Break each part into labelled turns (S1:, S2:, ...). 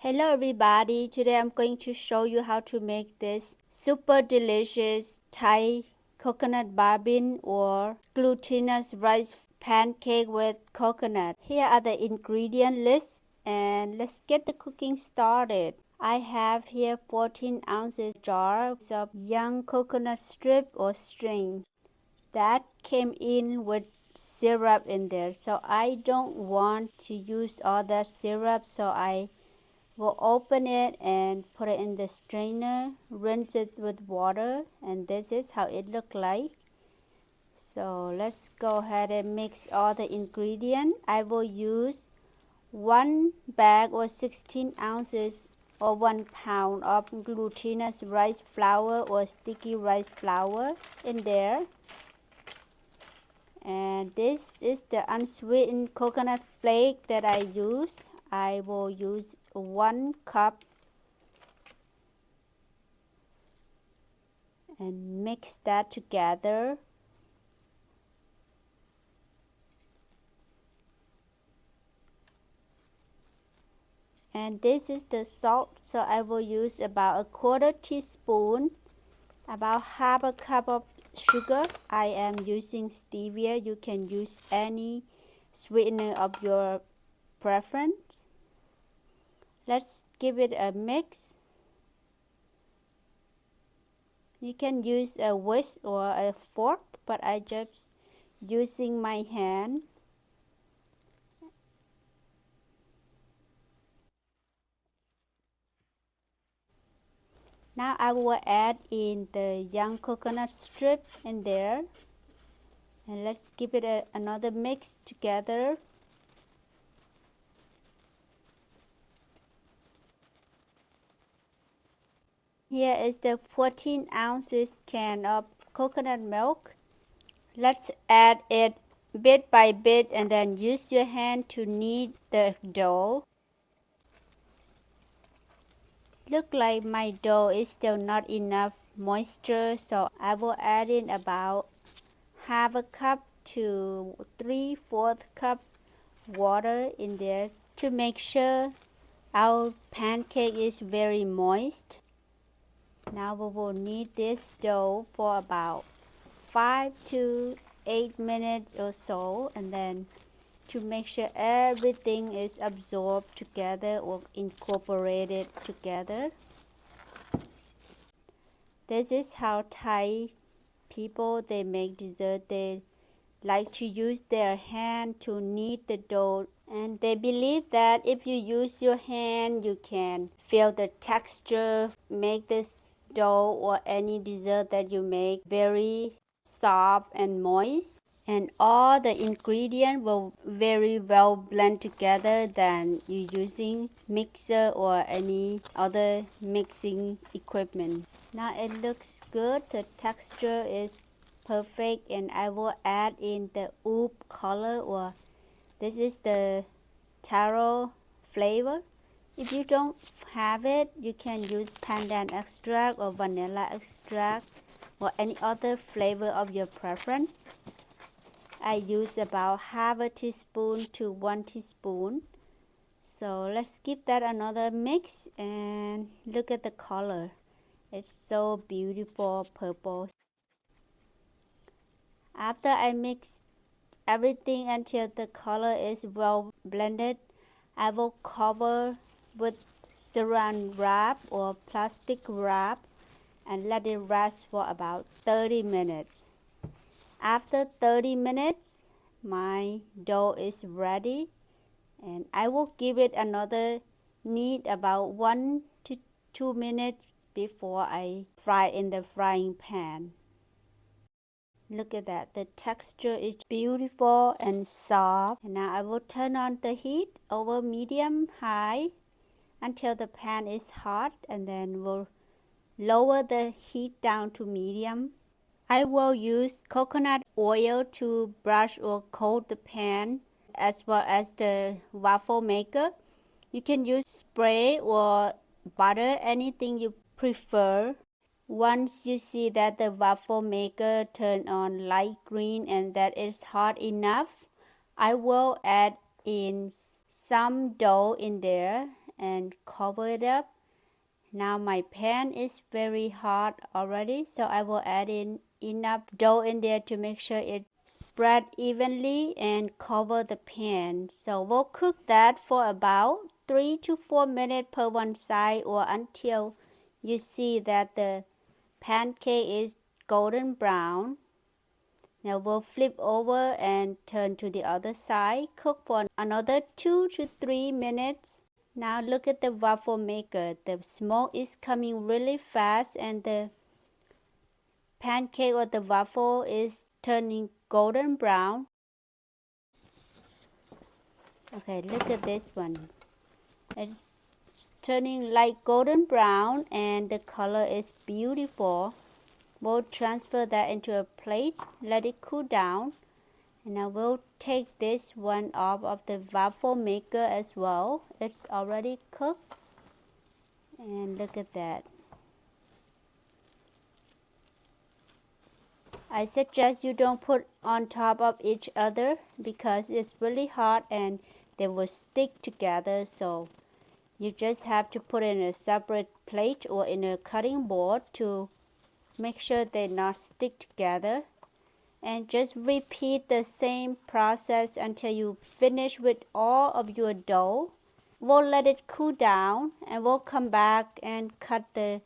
S1: Hello everybody, today I'm going to show you how to make this super delicious Thai coconut babin or glutinous rice pancake with coconut. Here are the ingredient list and let's get the cooking started. I have here 14 ounces jar of young coconut strip or string that came in with syrup in there. So I don't want to use all that syrup, so I will open it and put it in the strainer, rinse it with water, and this is how it look like. So let's go ahead and mix all the ingredients. I will use one bag or 16 ounces or 1 pound of glutinous rice flour or sticky rice flour in there. And this is the unsweetened coconut flake that I use. I will use 1 cup and mix that together. And this is the salt, so I will use about 1/4 teaspoon, about 1/2 cup of sugar. I am using stevia. You can use any sweetener of your preference. Let's give it a mix. You can use a whisk or a fork, but I just using my hand. Now I will add in the young coconut strip in there, and let's give it another mix together. Here is the 14 ounces can of coconut milk. Let's add it bit by bit and then use your hand to knead the dough. Look like my dough is still not enough moisture, so I will add in about 1/2 cup to 3/4 cup water in there to make sure our pancake is very moist. Now we will knead this dough for about 5 to 8 minutes or so, and then to make sure everything is absorbed together or incorporated together. This is how Thai people they make dessert. They like to use their hand to knead the dough, and they believe that if you use your hand you can feel the texture, make this dough or any dessert that you make very soft and moist, and all the ingredients will very well blend together than you using mixer or any other mixing equipment. Now it looks good, the texture is perfect, and I will add in the oud color, or this is the taro flavor. If you don't have it, you can use pandan extract or vanilla extract or any other flavor of your preference. I use about 1/2 teaspoon to 1 teaspoon. So let's give that another mix and look at the color. It's so beautiful purple. After I mix everything until the color is well blended, I will cover with saran wrap or plastic wrap and let it rest for about 30 minutes. After 30 minutes, my dough is ready, and I will give it another knead about 1 to 2 minutes before I fry in the frying pan. Look at that, the texture is beautiful and soft. And now I will turn on the heat over medium-high until the pan is hot, and then we'll lower the heat down to medium. I will use coconut oil to brush or coat the pan, as well as the waffle maker. You can use spray or butter, anything you prefer. Once you see that the waffle maker turn on light green and that it's hot enough, I will add in some dough in there and cover it up. Now my pan is very hot already, so I will add in enough dough in there to make sure it spread evenly and cover the pan. So we'll cook that for about 3 to 4 minutes per one side, or until you see that the pancake is golden brown. Now we'll flip over and turn to the other side. Cook for another 2 to 3 minutes. Now look at the waffle maker. The smoke is coming really fast and the pancake or the waffle is turning golden brown. Okay, look at this one. It's turning like golden brown and the color is beautiful. We'll transfer that into a plate, let it cool down, and I will take this one off of the waffle maker as well. It's already cooked, and look at that. I suggest you don't put on top of each other because it's really hot and they will stick together, so you just have to put it in a separate plate or in a cutting board to make sure they not stick together, and just repeat the same process until you finish with all of your dough. We'll let it cool down and we'll come back and cut the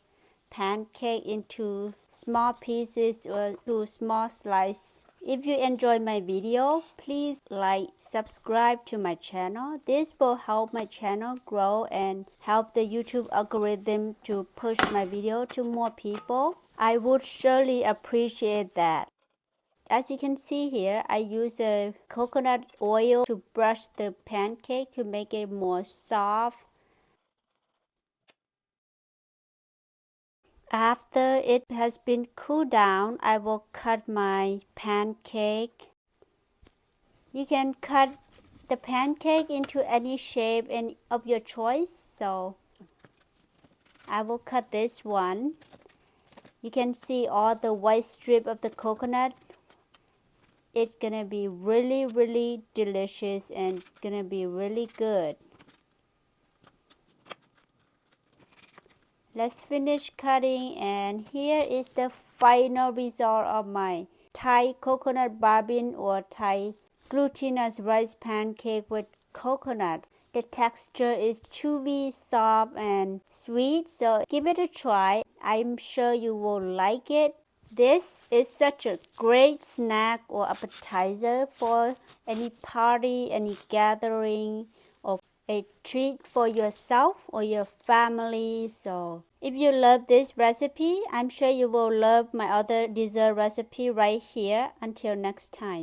S1: pancake into small pieces or to small slices. If you enjoyed my video, please like, subscribe to my channel. This will help my channel grow and help the YouTube algorithm to push my video to more people. I would surely appreciate that. As you can see here, I use a coconut oil to brush the pancake to make it more soft. After it has been cooled down, I will cut my pancake. You can cut the pancake into any shape of your choice. So I will cut this one. You can see all the white strip of the coconut. It's gonna be really delicious and gonna be really good. Let's finish cutting, and here is the final result of my Thai coconut babin or Thai glutinous rice pancake with coconut. The texture is chewy, soft, and sweet, so give it a try. I'm sure you will like it. This is such a great snack or appetizer for any party, any gathering, or a treat for yourself or your family. So if you love this recipe, I'm sure you will love my other dessert recipe right here. Until next time.